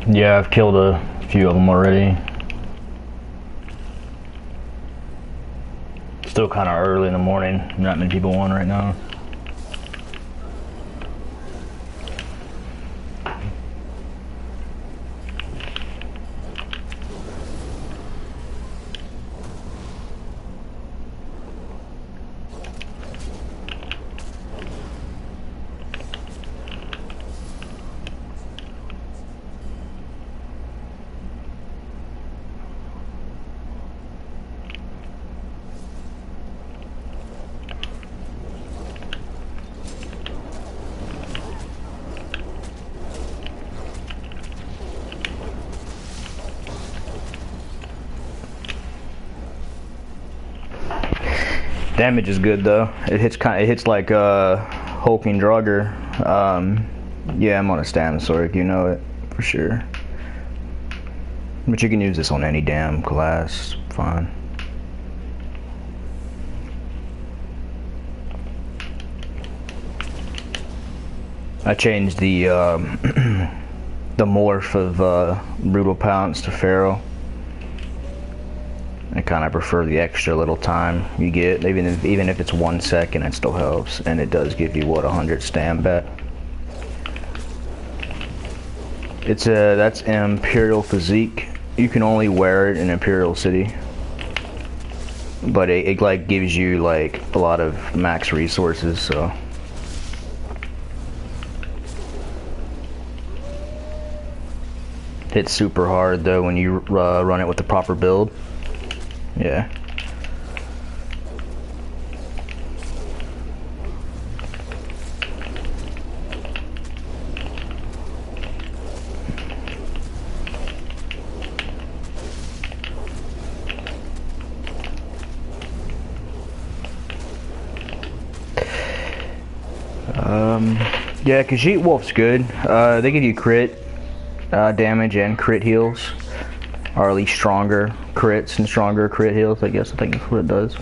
Yeah, I've killed a few of them already. Still kind of early in the morning. Not many people on right now. Damage is good though. It hits like hulking Draugr. Yeah, I'm on a stamina sword, you know it for sure. But you can use this on any damn class, fine. I changed the the morph of Brutal Pounce to Pharaoh. I kind of prefer the extra little time you get, even if it's 1 second, it still helps, and it does give you what, 100 stam back. That's Imperial Physique. You can only wear it in Imperial City, but it like gives you like a lot of max resources. So it's super hard though when you run it with the proper build. Yeah. Yeah, Khajiit Wolf's good. They give you crit damage and crit heals. Or at least stronger crits and stronger crit heals, I guess. I think that's what it does.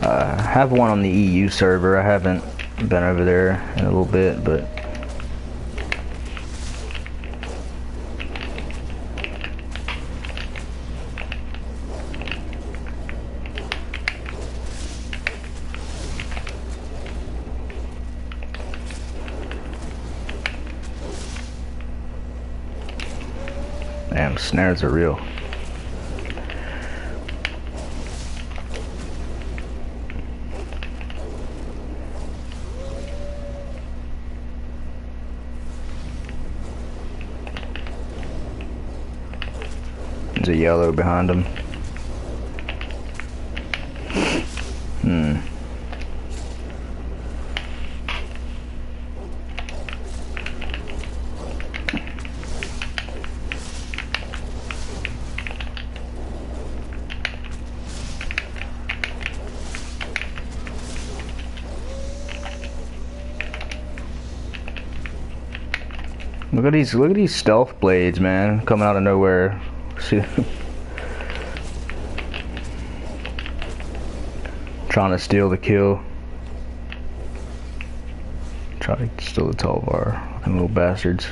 I have one on the EU server. I haven't been over there in a little bit, but... Damn, snares are real. There's a yellow behind him. Look at these stealth blades, man, coming out of nowhere. See, trying to steal the kill. Try to steal the Talvar, fucking little bastards.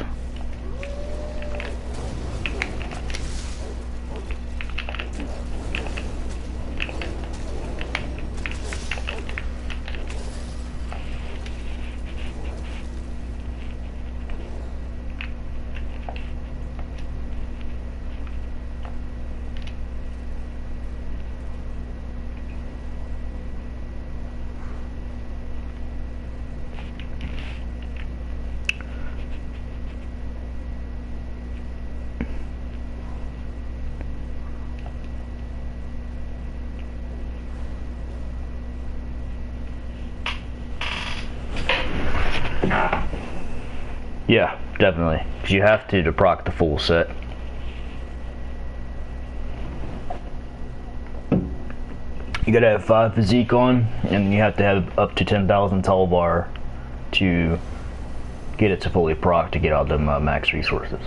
Yeah, definitely. Because you have to proc the full set. You gotta have 5 Physique on, and you have to have up to 10,000 Talvar to get it to fully proc to get all them max resources.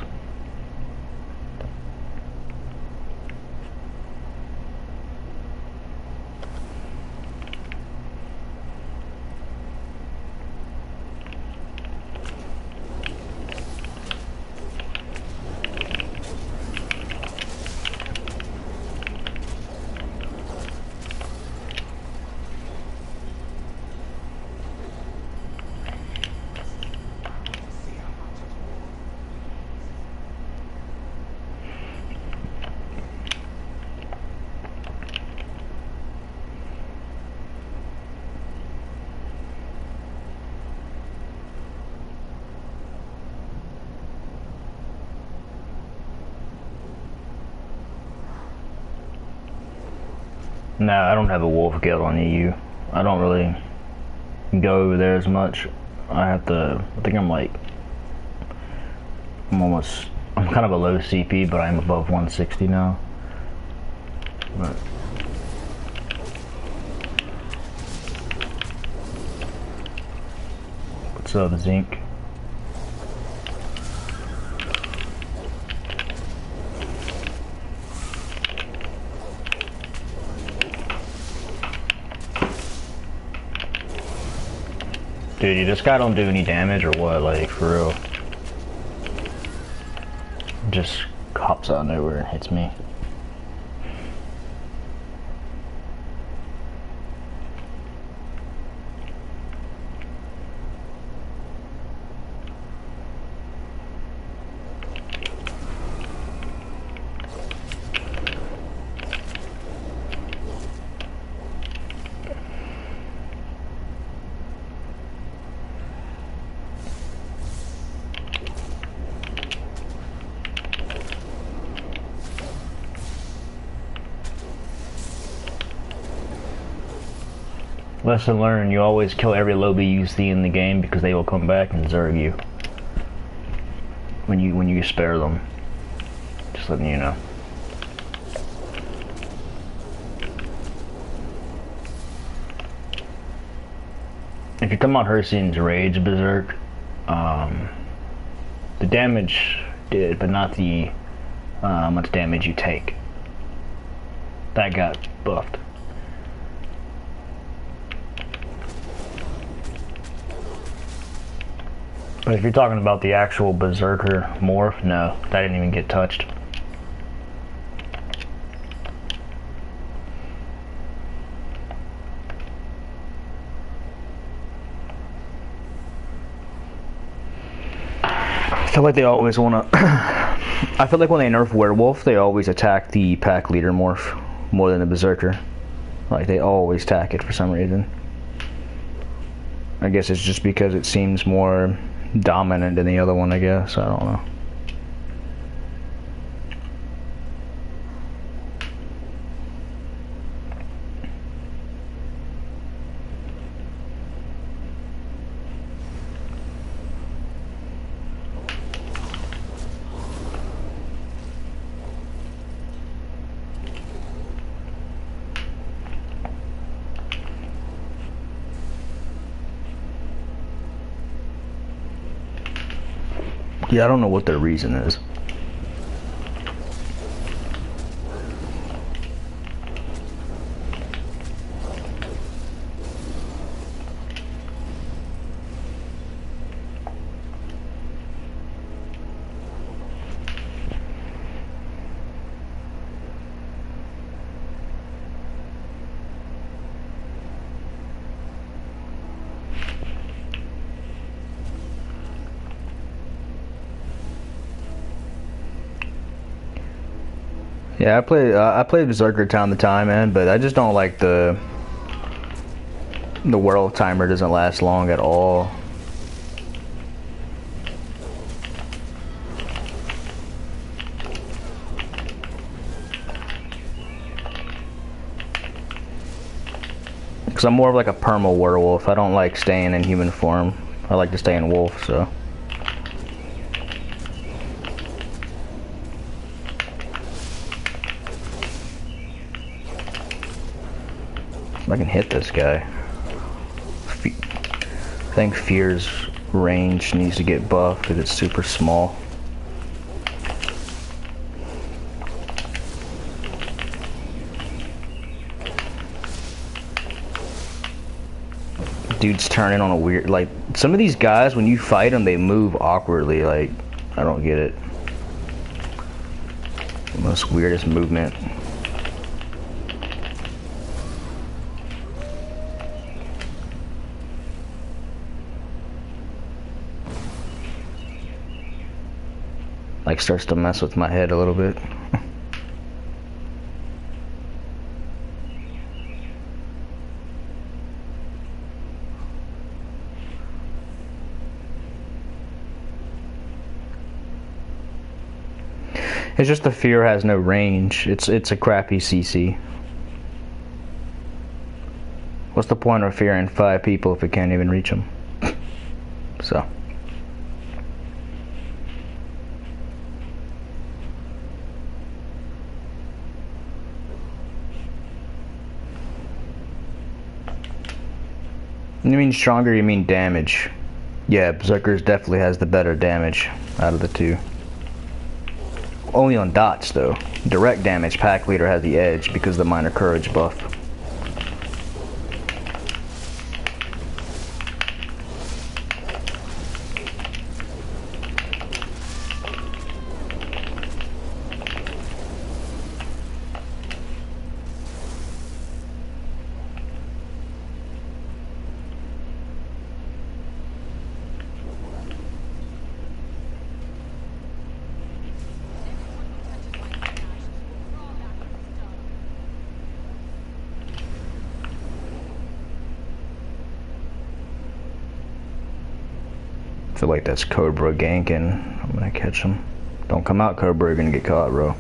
No, I don't have a wolf guild on EU. I don't really go over there as much. I think I'm kind of a low CP, but I'm above 160 now. But what's up, Zinc? Dude, this guy don't do any damage or what? Like, for real. Just hops out of nowhere and hits me. Lesson learned, you always kill every lobby you see in the game because they will come back and zerg you. When you spare them. Just letting you know. If you're talking about Hercian's Rage Berserk, the damage did, but not the much damage you take. That got buffed. But if you're talking about the actual Berserker morph, no, that didn't even get touched. I feel like they always want to... I feel like when they nerf Werewolf, they always attack the pack leader morph more than the Berserker. Like, they always attack it for some reason. I guess it's just because it seems more dominant than the other one, I guess. I don't know. Yeah, I don't know what their reason is. Yeah, I played Berserker time to time, man, but I just don't like the world timer doesn't last long at all. Because I'm more of like a perma werewolf. I don't like staying in human form. I like to stay in wolf, so. I can hit this guy. I think Fear's range needs to get buffed because it's super small. Dude's turning on a weird, like, some of these guys, when you fight them, they move awkwardly. Like, I don't get it. The most weirdest movement. Like, starts to mess with my head a little bit. It's just the Fear has no range. It's a crappy CC. What's the point of fearing 5 people if we can't even reach them? So. You mean stronger, you mean damage. Yeah, Berserkers definitely has the better damage out of the two. Only on dots though. Direct damage, Pack Leader has the edge because of the minor courage buff. I feel like that's Cobra ganking. I'm gonna catch him. Don't come out, Cobra, you're gonna get caught, bro.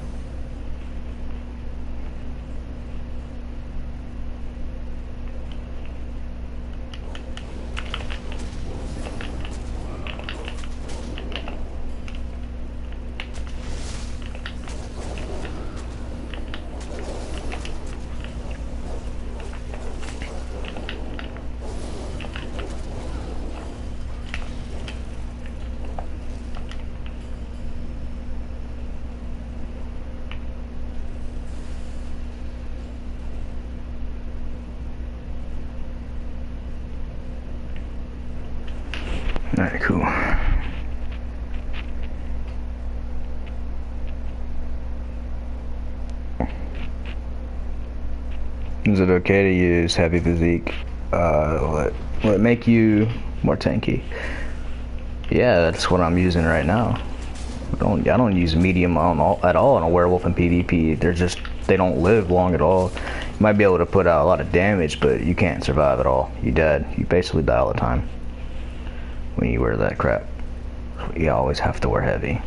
Alright, cool. Is it okay to use heavy physique? Will it make you more tanky? Yeah, that's what I'm using right now. I don't use medium at all on a werewolf in PvP. They don't live long at all. You might be able to put out a lot of damage, but you can't survive at all. You dead. You basically die all the time when you wear that crap. You always have to wear heavy.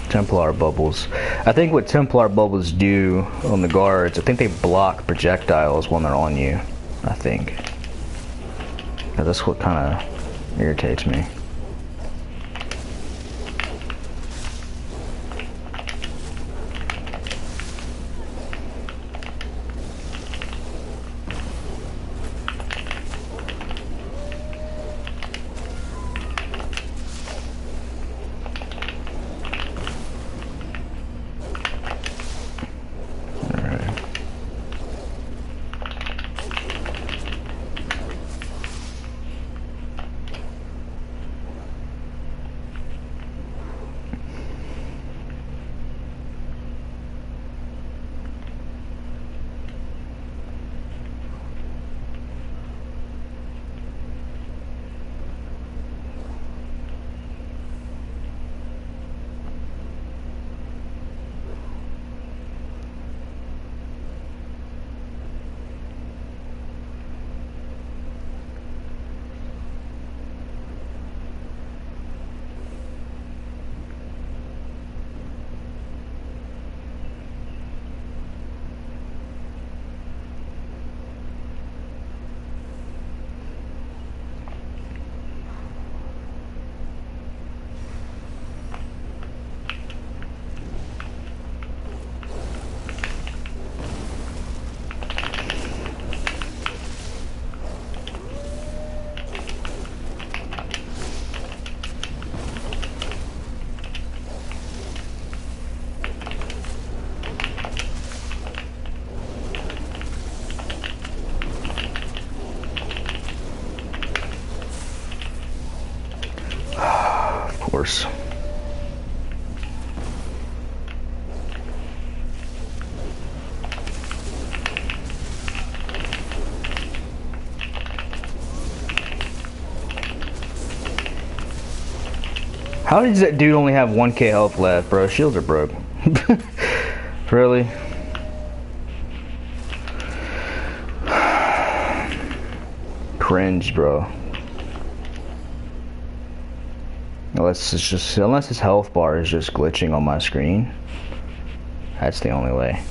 Templar bubbles. I think what Templar bubbles do on the guards, I think they block projectiles when they're on you. I think. That's what kind of irritates me. Course. How does that dude only have 1k health left, bro? Shields are broke. Really? cringe, bro. Unless his health bar is just glitching on my screen. That's the only way.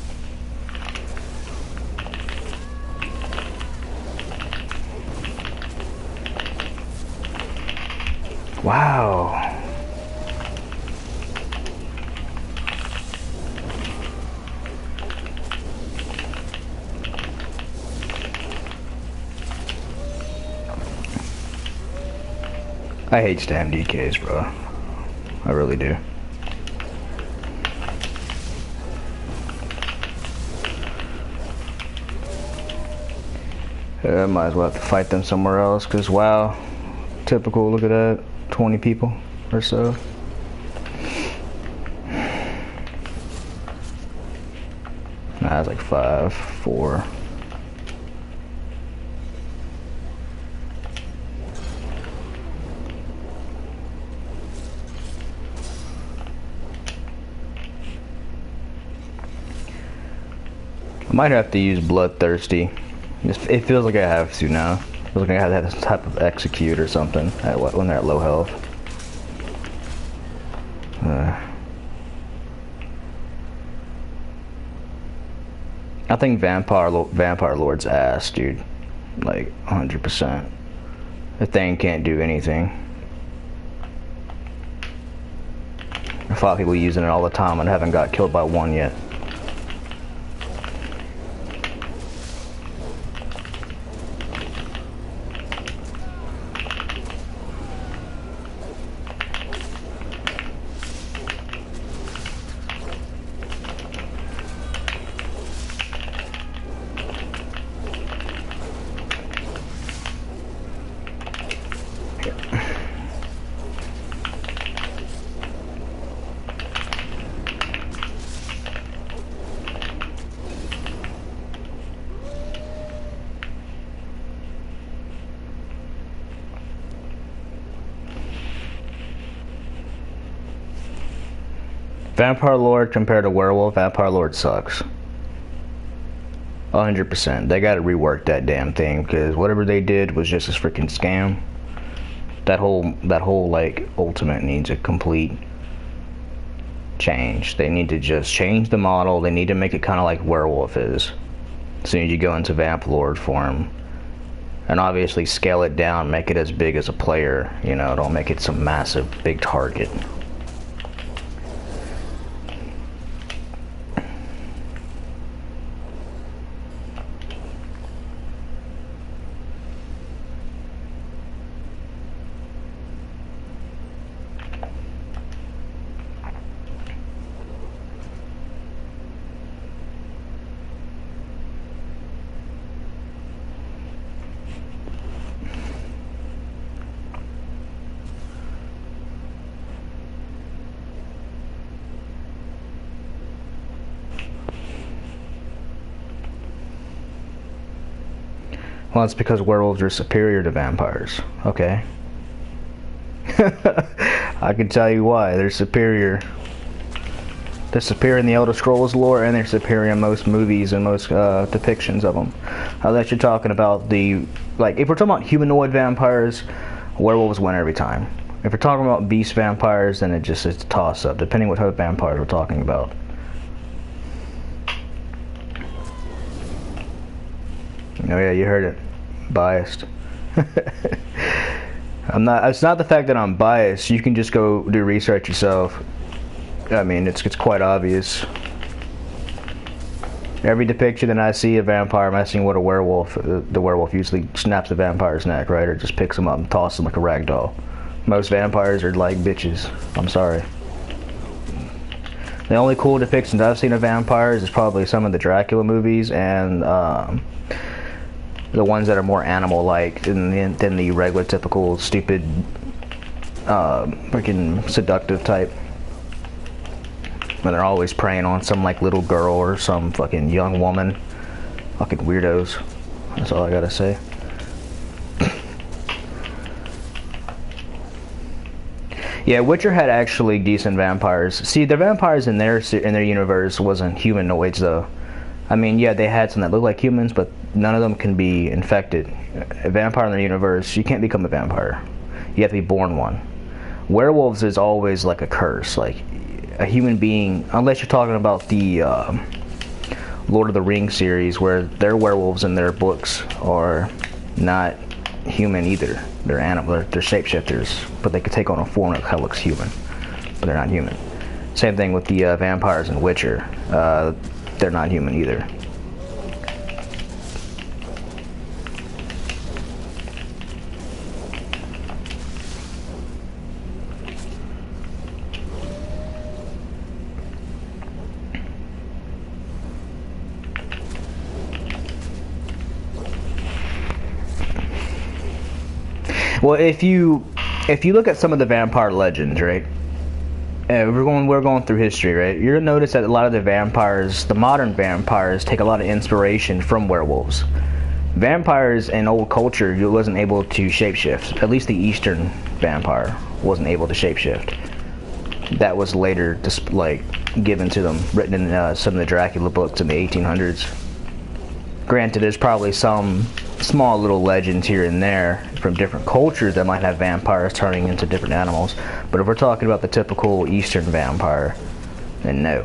Wow. I hate stam DKs, bro. I really do. I might as well have to fight them somewhere else, because wow. Typical, look at that. 20 people or so. Nah, it's like 5, 4. I might have to use Bloodthirsty. It feels like I have to now. It feels like I have to have this type of execute or something when they're at low health. I think Vampire Lord's ass, dude. Like 100%. The thing can't do anything. I fought people using it all the time and haven't got killed by one yet. Vampire Lord compared to Werewolf, Vampire Lord sucks. 100%. They gotta rework that damn thing, because whatever they did was just a freaking scam. That whole like ultimate needs a complete change. They need to just change the model. They need to make it kind of like Werewolf is. As soon as you go into Vamp Lord form, and obviously scale it down, make it as big as a player. You know, don't make it some massive big target. Well, it's because werewolves are superior to vampires. Okay. I can tell you why. They're superior. They're superior in the Elder Scrolls lore, and they're superior in most movies and most depictions of them. Unless you're talking about if we're talking about humanoid vampires, werewolves win every time. If we're talking about beast vampires, then it's a toss-up, depending what type of vampires we're talking about. Oh yeah, you heard it. Biased. It's not the fact that I'm biased. You can just go do research yourself. I mean, it's quite obvious. Every depiction that I see a vampire messing with a werewolf, the werewolf usually snaps the vampire's neck, right? Or just picks him up and tosses him like a rag doll. Most vampires are like bitches. I'm sorry. The only cool depictions I've seen of vampires is probably some of the Dracula movies and the ones that are more animal-like than the regular, typical, stupid, freaking seductive type. But they're always preying on some like little girl or some fucking young woman. Fucking weirdos. That's all I gotta say. Yeah, Witcher had actually decent vampires. See, the vampires in their universe wasn't humanoids though. I mean, yeah, they had some that looked like humans, but none of them can be infected. A vampire in the universe, you can't become a vampire. You have to be born one. Werewolves is always like a curse. Like a human being, unless you're talking about the Lord of the Rings series, where their werewolves in their books are not human either. They're animal. They're shapeshifters, but they could take on a form that looks human, but they're not human. Same thing with the vampires in Witcher. They're not human either. Well, if you look at some of the vampire legends, right? We're going through history, right? You're gonna notice that a lot of the vampires, the modern vampires, take a lot of inspiration from werewolves. Vampires in old culture, you wasn't able to shapeshift. At least the Eastern vampire wasn't able to shapeshift. That was later just like given to them, written in some of the Dracula books in the 1800s. Granted, there's probably some small little legends here and there from different cultures that might have vampires turning into different animals, but if we're talking about the typical Eastern vampire, then no.